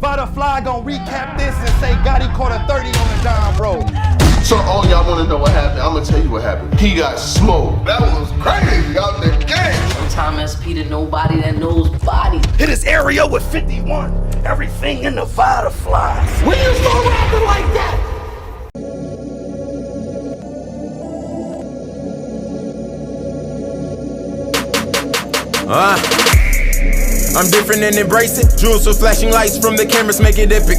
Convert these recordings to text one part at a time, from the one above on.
Vada Fly gon' recap this and say Gotti caught a 30 on the dime road. So all y'all wanna know what happened, I'm gonna tell you what happened. He got smoked. That was crazy out the game. Sometime SP to nobody that knows body. Hit his area with 51. Everything in the Vada Fly. When you start rapping like that? I'm different and embrace it. Jewels with flashing lights from the cameras make it epic.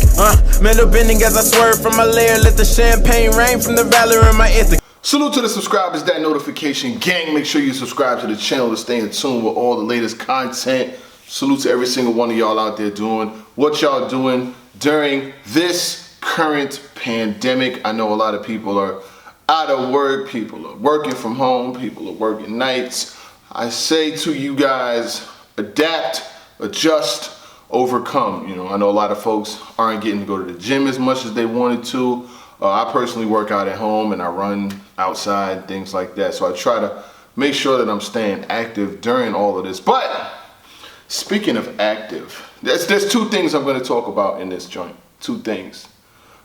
Metal bending as I swerve from my lair. Let the champagne rain from the valor in my ethic. Salute to the subscribers, that notification gang. Make sure you subscribe to the channel to stay in tune with all the latest content. Salute to every single one of y'all out there doing what y'all doing during this current pandemic. I know a lot of people are out of work, people are working from home, people are working nights. I say to you guys, adapt, adjust, overcome. You know, I know a lot of folks aren't getting to go to the gym as much as they wanted to. I personally work out at home and I run outside, things like that. So I try to make sure that I'm staying active during all of this. But speaking of active, there's two things I'm going to talk about in this joint. Two things.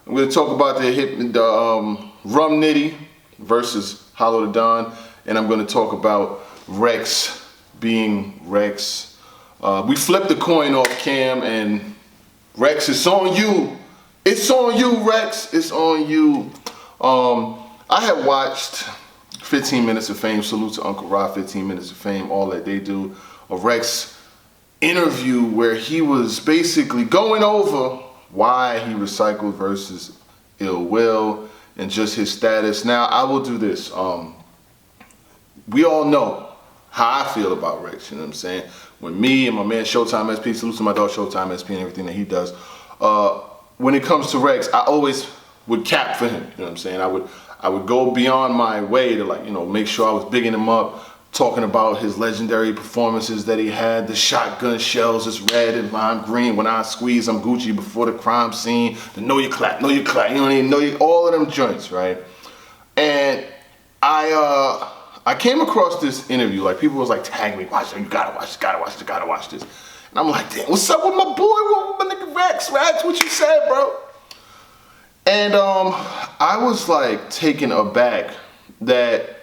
I'm going to talk about the Rum Nitty versus Hollow the Don, and I'm going to talk about Rex being Rex. We flipped the coin off cam, and Rex, it's on you. It's on you, Rex. It's on you. I had watched 15 Minutes of Fame. Salute to Uncle Rob, 15 Minutes of Fame, all that they do. A Rex interview where he was basically going over why he recycled versus ill will and just his status. Now, I will do this. We all know how I feel about Rex, you know what I'm saying? When me and my man Showtime SP, salute to my dog Showtime SP and everything that he does. When it comes to Rex, I always would cap for him, you know what I'm saying? I would go beyond my way to, like, you know, make sure I was bigging him up, talking about his legendary performances that he had, the shotgun shells, it's red and lime green, when I squeeze, I'm Gucci before the crime scene, the know you clap, you don't even know you, all of them joints, right? And I came across this interview, like people was like tagging me, watch it, you gotta watch this. And I'm like, damn, what's up with my boy, what my nigga Rex, what you said, bro? And I was like taken aback that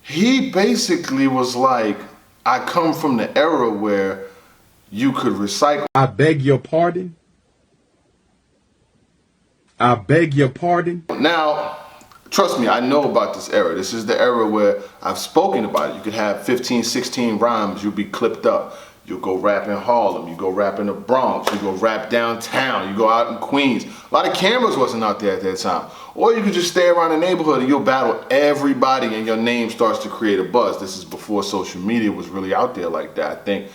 he basically was like, I come from the era where you could recycle. I beg your pardon? I beg your pardon? Now, trust me, I know about this era. This is the era where I've spoken about it. You could have 15, 16 rhymes, you'll be clipped up. You'll go rap in Harlem, you go rap in the Bronx, you go rap downtown, you go out in Queens. A lot of cameras wasn't out there at that time. Or you could just stay around the neighborhood and you'll battle everybody and your name starts to create a buzz. This is before social media was really out there like that. I think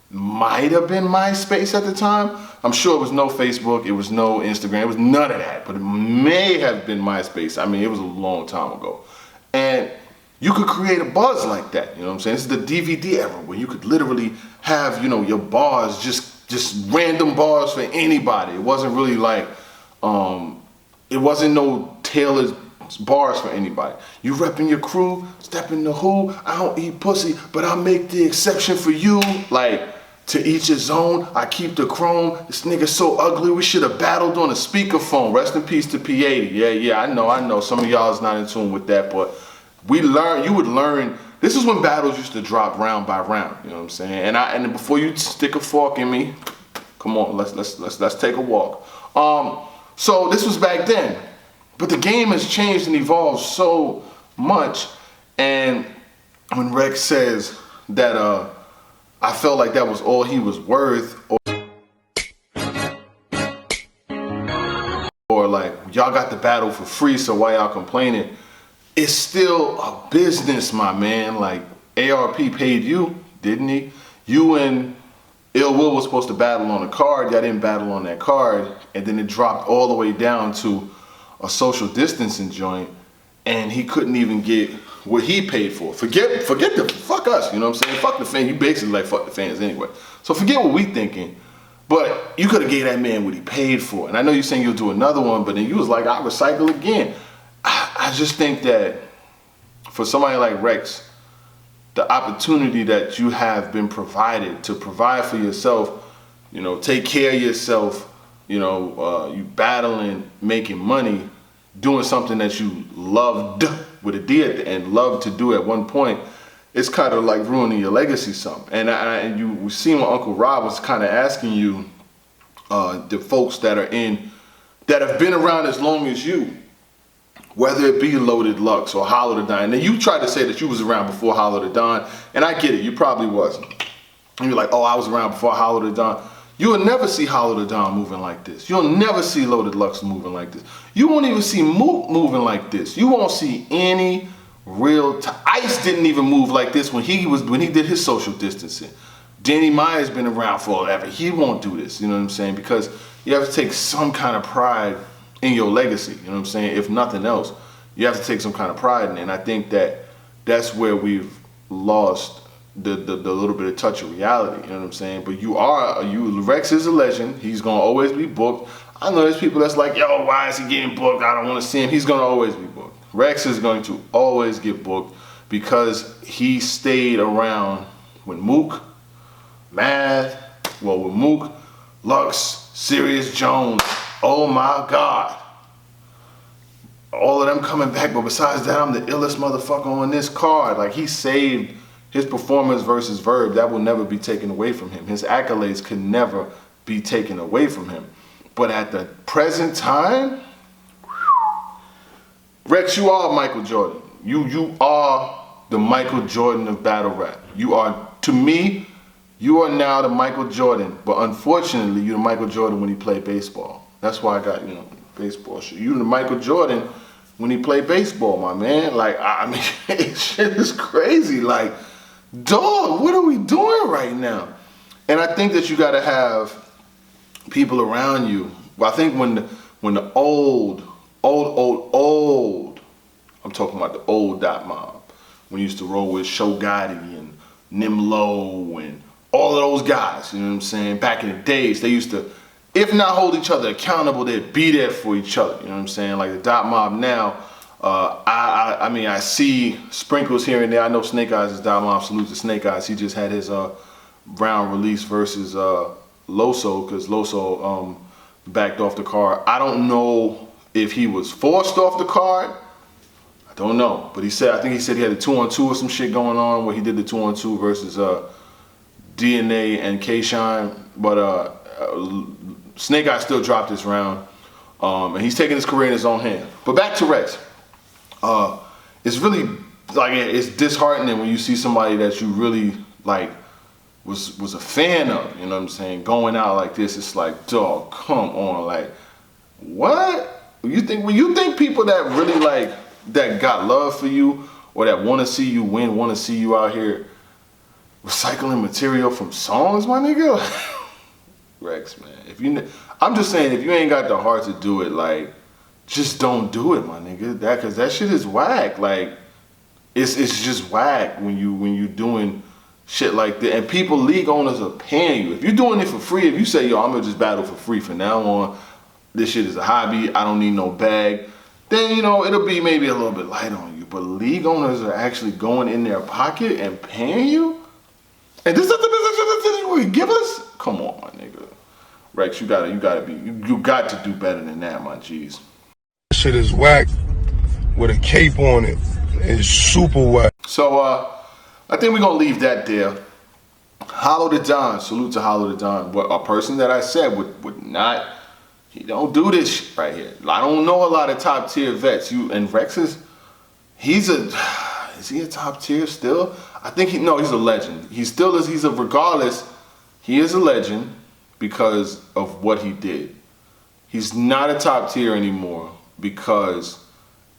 might have been MySpace at the time. I'm sure it was no Facebook, it was no Instagram, it was none of that, but it may have been MySpace. I mean, it was a long time ago. And you could create a buzz like that, you know what I'm saying? This is the DVD era where you could literally have, you know, your bars, just random bars for anybody. It wasn't really like, it wasn't no tailored bars for anybody. You repping your crew, stepping the who, I don't eat pussy, but I'll make the exception for you. Like, to each his own, I keep the chrome. This nigga so ugly, we should have battled on a speakerphone. Rest in peace to P80. Yeah, I know. Some of y'all is not in tune with that, but you would learn, this is when battles used to drop round by round, you know what I'm saying? And before you stick a fork in me, come on, let's take a walk. So this was back then, but the game has changed and evolved so much. And when Rex says that I felt like that was all he was worth, or like y'all got the battle for free, so why y'all complaining? It's still a business, my man. Like, ARP paid you, didn't he? You and Ill Will was supposed to battle on a card. Y'all didn't battle on that card. And then it dropped all the way down to a social distancing joint. And he couldn't even get what he paid for. Fuck us, you know what I'm saying? Fuck the fans. You basically like fuck the fans anyway. So forget what we thinking. But you could have gave that man what he paid for. And I know you're saying you'll do another one, but then you was like, I'll recycle again. I just think that for somebody like Rex, the opportunity that you have been provided to provide for yourself you know, take care of yourself, you know, you battling, making money, doing something that you loved with a D at the end, loved to do at one point, it's kind of like ruining your legacy some. And you seen what Uncle Rob was kind of asking you, the folks that have been around as long as you, whether it be Loaded Lux or Hollow the Don. Now you tried to say that you was around before Hollow the Don, and I get it, you probably wasn't. And you're like, oh, I was around before Hollow the Don. You'll never see Hollow the Don moving like this. You'll never see Loaded Lux moving like this. You won't even see Mook moving like this. You won't see any real Ice didn't even move like this when he did his social distancing. Danny Meyer's been around forever. He won't do this, you know what I'm saying? Because you have to take some kind of pride in your legacy, you know what I'm saying? If nothing else, you have to take some kind of pride in it. And I think that's where we've lost the little bit of touch of reality, you know what I'm saying? But Rex is a legend. He's gonna always be booked. I know there's people that's like, yo, why is he getting booked? I don't want to see him. He's gonna always be booked. Rex is going to always get booked because he stayed around when Mook, with Mook, Lux, Sirius Jones, oh my God. All of them coming back, but besides that, I'm the illest motherfucker on this card. Like, he saved his performance versus Verb. That will never be taken away from him. His accolades could never be taken away from him. But at the present time, Rex, you are Michael Jordan. You are the Michael Jordan of battle rap. You are, to me, you are now the Michael Jordan. But unfortunately, you're the Michael Jordan when he played baseball. That's why I got, baseball shit. You're the Michael Jordan when he played baseball, my man. Like, I mean, shit is crazy. Like, dog, what are we doing right now? And I think that you got to have people around you. Well, I think when the old, I'm talking about the old Dot Mob, when you used to roll with Show Gotti and Nimlo and all of those guys, you know what I'm saying? Back in the days, they used to, if not hold each other accountable, they'd be there for each other, you know what I'm saying? Like the Dot Mob now, I mean, I see sprinkles here and there. I know Snake Eyes is Dot Mob. Salute to Snake Eyes. He just had his round release versus Loso, because Loso backed off the card. I don't know if he was forced off the card. I don't know. But I think he said he had a 2-on-2 or some shit going on where he did the 2-on-2 versus DNA and K-Shine. But Snake Eyes still dropped this round. And he's taking his career in his own hand. But back to Rex. It's really, like, it's disheartening when you see somebody that you really, like, was a fan of, you know what I'm saying, going out like this. It's like, dog, come on, like, what? When you think people that really, like, that got love for you or that want to see you win, want to see you out here recycling material from songs, my nigga? Rex, man, I'm just saying, if you ain't got the heart to do it, like, just don't do it, my nigga. Cause that shit is whack. Like, it's just whack when you doing shit like that. And people, league owners, are paying you. If you're doing it for free, if you say, yo, I'm gonna just battle for free from now on, this shit is a hobby, I don't need no bag, then, it'll be maybe a little bit light on you. But league owners are actually going in their pocket and paying you? And this is what you give us? Come on, my nigga. Rex, you got to do better than that, my G's. Shit is whack with a cape on it. It's super whack. So I think we're gonna leave that there. Hollow the Don, salute to Hollow the Don. A person that I said would not, he don't do this shit right here. I don't know a lot of top tier vets. And Rex is he a top tier still? I think he's a legend. He still is, regardless, he is a legend because of what he did. He's not a top tier anymore because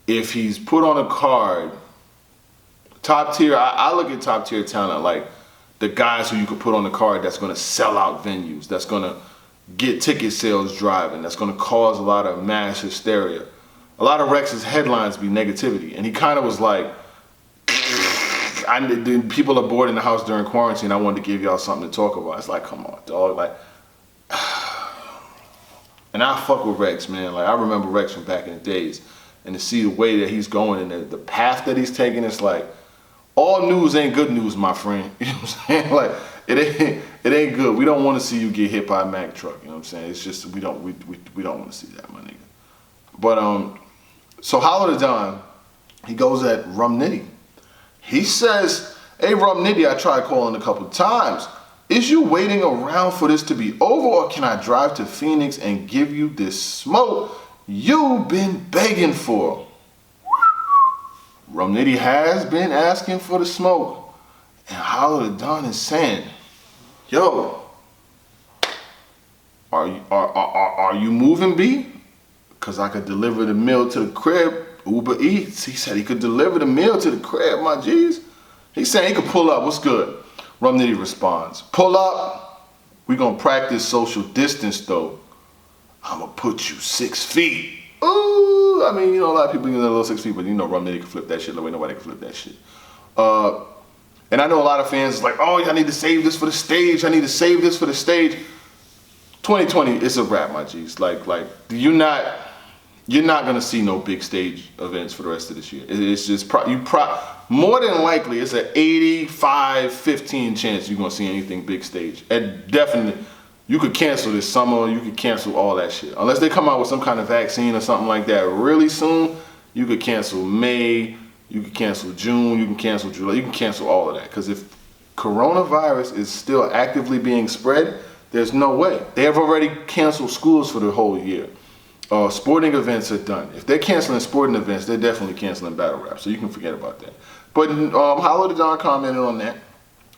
if he's put on a card, top tier, I look at top tier talent like the guys who you could put on the card that's gonna sell out venues, that's gonna get ticket sales driving, that's gonna cause a lot of mass hysteria. A lot of Rex's headlines be negativity, and he kind of was like, people are bored in the house during quarantine, I wanted to give y'all something to talk about. It's like, come on, dog, like, and I fuck with Rex, man. Like, I remember Rex from back in the days, and to see the way that he's going and the path that he's taking, it's like, all news ain't good news, my friend. You know what I'm saying? Like, it ain't good. We don't want to see you get hit by a Mack truck. You know what I'm saying? It's just we don't want to see that, my nigga. But so Hollow the Don, he goes at Rum Nitty. He says, "Hey Rum Nitty, I tried calling a couple times. Is you waiting around for this to be over, or can I drive to Phoenix and give you this smoke you've been begging for?" Rum Nitty has been asking for the smoke, and Hollow the Don is saying, "Yo, are you moving, B? Cause I could deliver the meal to the crib. Uber Eats." He said he could deliver the meal to the crib, my G's. He said he could pull up. What's good? Rum Nitty responds, "Pull up. We gonna practice social distance though. I'ma put you 6 feet." Ooh, I mean, you know, a lot of people use a little 6 feet, but you know Rum Nitty can flip that shit. Like, nobody can flip that shit. And I know a lot of fans is like, "Oh, I need to save this for the stage. I need to save this for the stage." 2020, it's a wrap, my G's. Like you're not gonna see no big stage events for the rest of this year. It's just more than likely it's an 85-15 chance you're gonna see anything big stage. And definitely, you could cancel this summer. You could cancel all that shit unless they come out with some kind of vaccine or something like that really soon. You could cancel May. You could cancel June. You can cancel July. You can cancel all of that because if coronavirus is still actively being spread, there's no way. They have already canceled schools for the whole year. Sporting events are done. If they're canceling sporting events, they're definitely canceling battle rap. So you can forget about that. But Hollow the Don commented on that.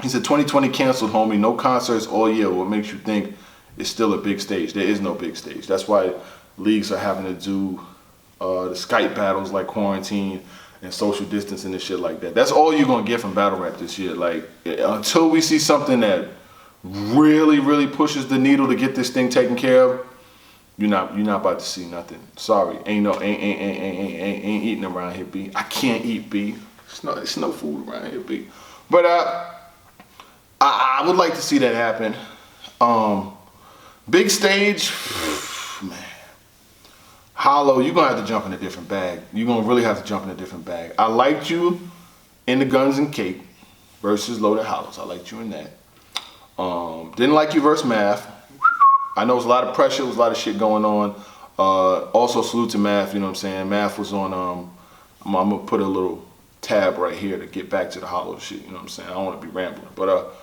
He said 2020 canceled, homie. No concerts all year. What makes you think it's still a big stage? There is no big stage. That's why leagues are having to do the Skype battles like quarantine and social distancing and shit like that. That's all you're going to get from battle rap this year. Like, until we see something that really, really pushes the needle to get this thing taken care of, you're not about to see nothing. Sorry, ain't eating around here, B. I can't eat, B. It's no food around here, B. But I would like to see that happen. Big stage, man. Hollow, you're gonna have to jump in a different bag. You're gonna really have to jump in a different bag. I liked you in the Guns and Cape versus Loaded Hollows. I liked you in that. Didn't like you versus Math. I know it was a lot of pressure, there was a lot of shit going on. Also salute to Math, you know what I'm saying? Math was on, I'm gonna put a little tab right here to get back to the Hollow shit, you know what I'm saying? I don't wanna be rambling. But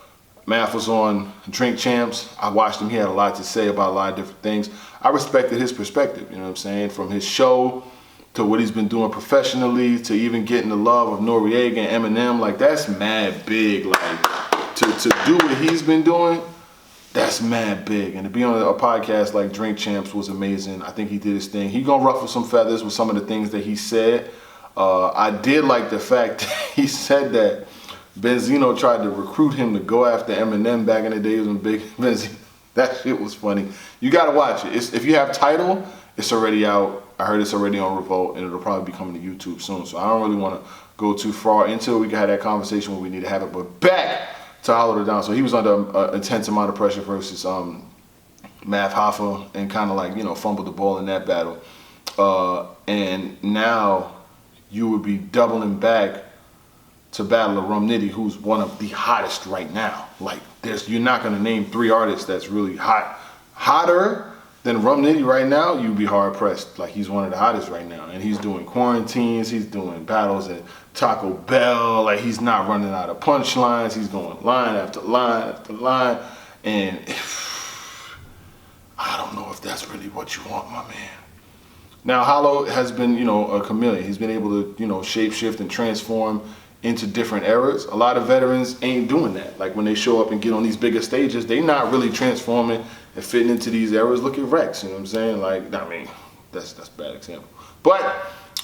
Math was on Drink Champs. I watched him, he had a lot to say about a lot of different things. I respected his perspective, you know what I'm saying? From his show to what he's been doing professionally to even getting the love of Noriega and Eminem, like that's mad big. Like to do what he's been doing, that's mad big. And to be on a podcast like Drink Champs was amazing. I think he did his thing. He gonna ruffle some feathers with some of the things that he said. I did like the fact that he said that Benzino tried to recruit him to go after Eminem back in the days when Big Benzino. That shit was funny. You gotta watch it. If you have Tidal, it's already out. I heard it's already on Revolt, and it'll probably be coming to YouTube soon. So I don't really want to go too far into it. We can have that conversation when we need to have it. But back to Hollow the Don. So he was under an intense amount of pressure versus Math Hoffa, and kind of like, you know, fumbled the ball in that battle. And now you would be doubling back to battle of Rum Nitty, who's one of the hottest right now. Like, you're not gonna name 3 artists that's really hotter than Rum Nitty right now. You'd be hard pressed. Like, he's one of the hottest right now, and he's doing quarantines. He's doing battles at Taco Bell. Like, he's not running out of punchlines. He's going line after line after line, and I don't know if that's really what you want, my man. Now, Hollow has been, you know, a chameleon. He's been able to, you know, shapeshift and transform into different eras. A lot of veterans ain't doing that. Like, when they show up and get on these bigger stages, they not really transforming and fitting into these eras. Look at Rex, you know what I'm saying? Like, I mean, that's a bad example. But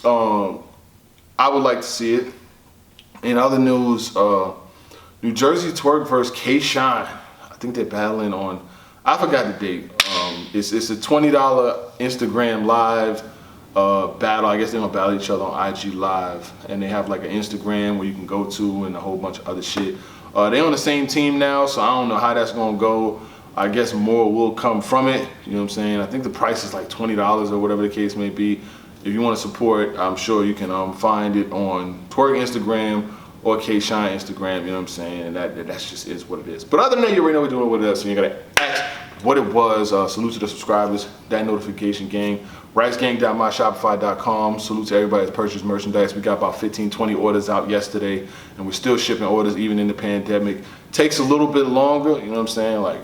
I would like to see it. In other news, New Jersey Twerk versus K-Shine. I think they're battling on, I forgot the date. It's a $20 Instagram live battle. I guess they're gonna battle each other on IG Live, and they have like an Instagram where you can go to and a whole bunch of other shit. They on the same team now, so I don't know how that's gonna go. I guess more will come from it, you know what I'm saying? I think the price is like $20 or whatever the case may be. If you want to support, I'm sure you can find it on Twerk Instagram or K-Shine Instagram, you know what I'm saying? And that's just is what it is. But other than that, you already know we're doing what it is, so you gotta ask what it was. Salute to the subscribers, that notification gang. RiceGang.myshopify.com. Salute to everybody that's purchased merchandise. We got about 15, 20 orders out yesterday, and we're still shipping orders even in the pandemic. Takes a little bit longer, you know what I'm saying? Like,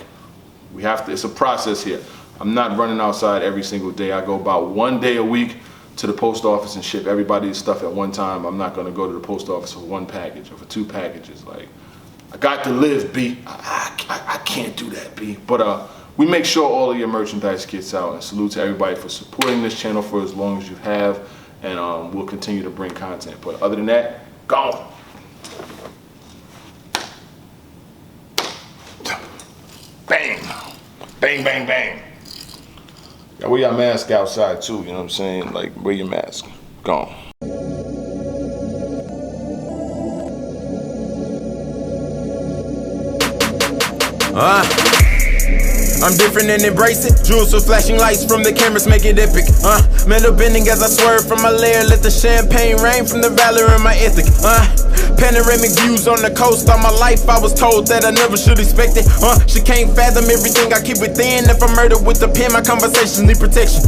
we have to, it's a process here. I'm not running outside every single day. I go about 1 day a week to the post office and ship everybody's stuff at one time. I'm not gonna go to the post office for one package or for two packages. Like, I got to live, B. I can't do that, B. But we make sure all of your merchandise gets out, and salute to everybody for supporting this channel for as long as you have, and we'll continue to bring content. But other than that, gone. Bang, bang, bang, bang. Now wear your mask outside too, you know what I'm saying? Like, wear your mask, gone. I'm different and embrace it. Jewels with flashing lights from the cameras make it epic. Metal bending as I swerve from my lair. Let the champagne rain from the valor in my ethic. Panoramic views on the coast. All my life I was told that I never should expect it. She can't fathom everything I keep within. If I murder with the pen, my conversations need protection.